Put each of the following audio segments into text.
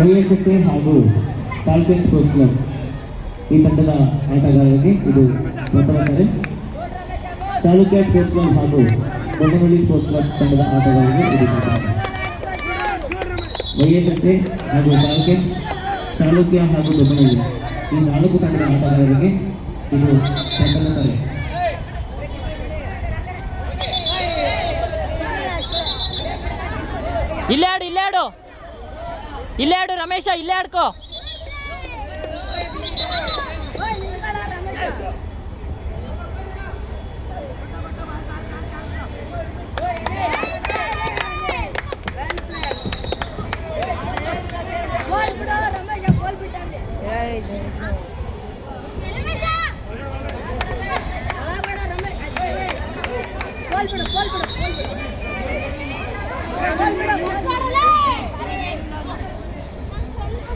YSSA ಹಾಗೂ Falcon sports club ಈ ತಂಡದ ಆಟಗಾರರಿಗೆ ಇದು ಪ್ರಥಮ ಕರೆ. ಚಾಲುಕ್ಯ ಸ್ಪೋರ್ಟ್ಸ್ ಕ್ಲಬ್ ಹಾಗೂ ಬೊಮ್ಮನಹಳ್ಳಿ ಸ್ಪೋರ್ಟ್ಸ್ ಕ್ಲಬ್ ತಂಡದ ಆಟಗಾರರಿಗೆ ಇದು ಪ್ರಥಮ ಕರೆ. YSSA ಹಾಗೂ ಫಾಲ್ಕನ್ಸ್, ಚಾಲುಕ್ಯ ಹಾಗೂ ಬೊಮ್ಮನಹಳ್ಳಿ ಈ 4 ತಂಡದ ಆಟಗಾರರಿಗೆ ಇದು ಪ್ರಥಮ ಕರೆ. ಇಲ್ಲೇ ಆಡು ರಮೇಶ, ಇಲ್ಲೇ ಆಡ್ಕೋ.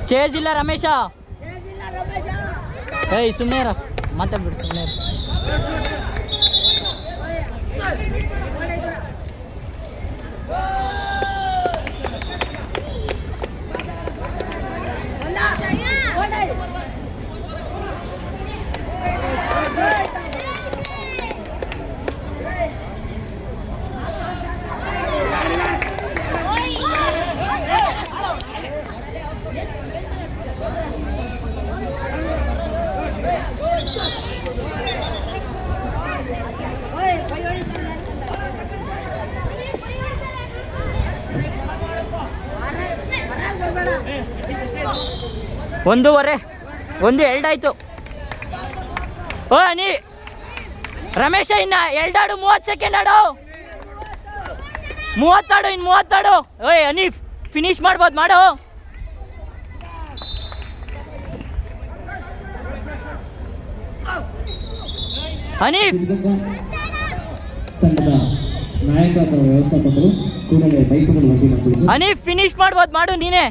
ಚೇಜ್ ಇಲ್ಲ ರಮೇಶ. ಏಯ್ ಸುಮ್ಮನೆ ಇರ, ಮಾತಾಡ್ಬಿಡು ಸುಮ್ಮನೆ. ಒಂದೂವರೆ, 1-2 ಆಯ್ತು. ಓ ನೀ ರಮೇಶ ಇನ್ನ 2 ಆಡು, 30 ಸೆಕೆಂಡ್ ಆಡು. 30 ಆಡು, ಇನ್ನು 30 ಆಡು. ಓಯ್ ಅನೀಫ್ ಫಿನಿಶ್ ಮಾಡ್ಬೋದು, ಮಾಡು. ಅನೀಫ್ ತಂಡದ ನಾಯಕ ಅಥವಾ ವ್ಯವಸ್ಥಾಪಕರು ಕೂಡಲೇ ಬೈಕ್ಗಳು ಬಂದಿಲ್ಲ. ಅನೀಫ್ ಫಿನಿಶ್ ಮಾಡ್ಬೋದು, ಮಾಡು ನೀನೇ.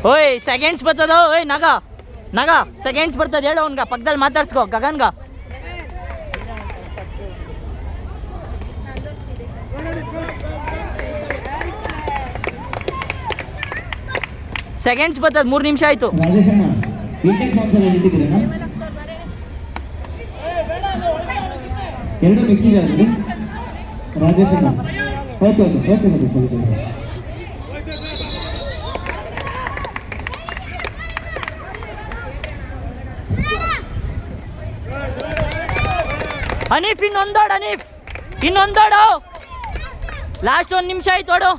ಓಯ್ ಸೆಕೆಂಡ್ಸ್ ಬರ್ತದ. ಓಯ್ ನಗ ಸೆಕೆಂಡ್ಸ್ ಬರ್ತದ, ಹೇಳು ಅವನ್ಗ, ಪಕ್ಕದಲ್ಲಿ ಮಾತಾಡ್ಸ್ಕೋ ಗಗನ್ಗ. ಸೆಕೆಂಡ್ಸ್ ಬರ್ತದ, 3 ನಿಮಿಷ ಆಯ್ತು. ಎರಡು ಮಿಕ್ಸ್ ಇದೆ ರಾಜೇಶ್ ಅಣ್ಣ. ಓಕೆ ಓಕೆ ಓಕೆ ಸರ್, ಸರಿ. ಅನೀಫ್ ಇನ್ನೊಂದಾಡು. ಲಾಸ್ಟ್ 1 ನಿಮಿಷ ಆಯ್ತು, ಓಡು.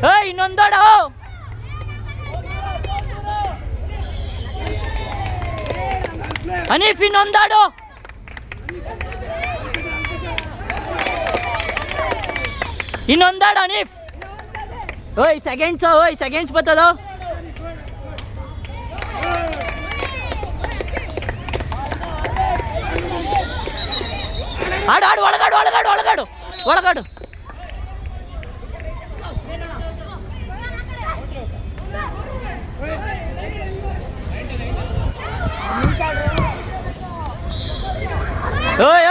ಏಯ್ ಇನ್ನೊಂದಾಡು. ಅನೀಫ್ ಇನ್ನೊಂದಾಡು. ಅನೀಫ್. ಓಯ್ ಸೆಕೆಂಡ್ಸ್ ಬರ್ತದ. ಆಡು ಒಳಗಾಡು. ಓಯ್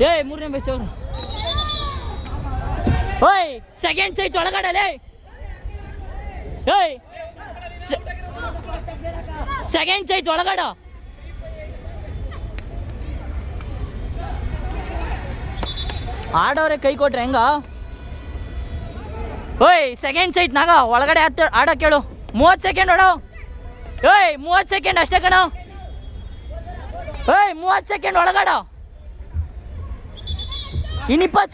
ಏಯ್ 3ನೇ ಮ್ಯಾಚ್ ಅವರು. ಓಯ್ ಸೆಕೆಂಡ್ಸ್ ಐಟ್ ಒಳಗಡೆ. ಏಯ್ ಸೆಕೆಂಡ್ಸ್ ಐತ್ ಒಳಗಡ. ಆಡೋರೆ ಕೈ ಕೊಟ್ರೆ ಹೆಂಗ? ಓಯ್ ಸೆಕೆಂಡ್ಸ್ ಐತ್ ನಾಗ ಒಳಗಡೆ ಆಡೋಕೆ ಹೇಳು. 30 ಸೆಕೆಂಡ್ ಓಡೋ. ಏಯ್ 30 ಸೆಕೆಂಡ್ ಅಷ್ಟೇ ಕಣ. ಏಯ್ 30 ಸೆಕೆಂಡ್ ಒಳಗಡ. ಇನ್ನು 20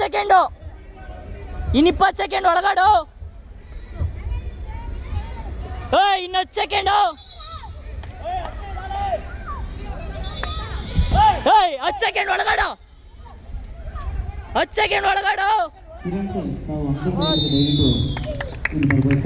ಸೆಕೆಂಡ್ ಒಳಗಾಡು. ಏಯ್ ಇನ್ನು 10 ಸೆಕೆಂಡು. ಏಯ್ 10 ಸೆಕೆಂಡ್ ಒಳಗಾಡು. 10 ಸೆಕೆಂಡ್ ಒಳಗಾಡು.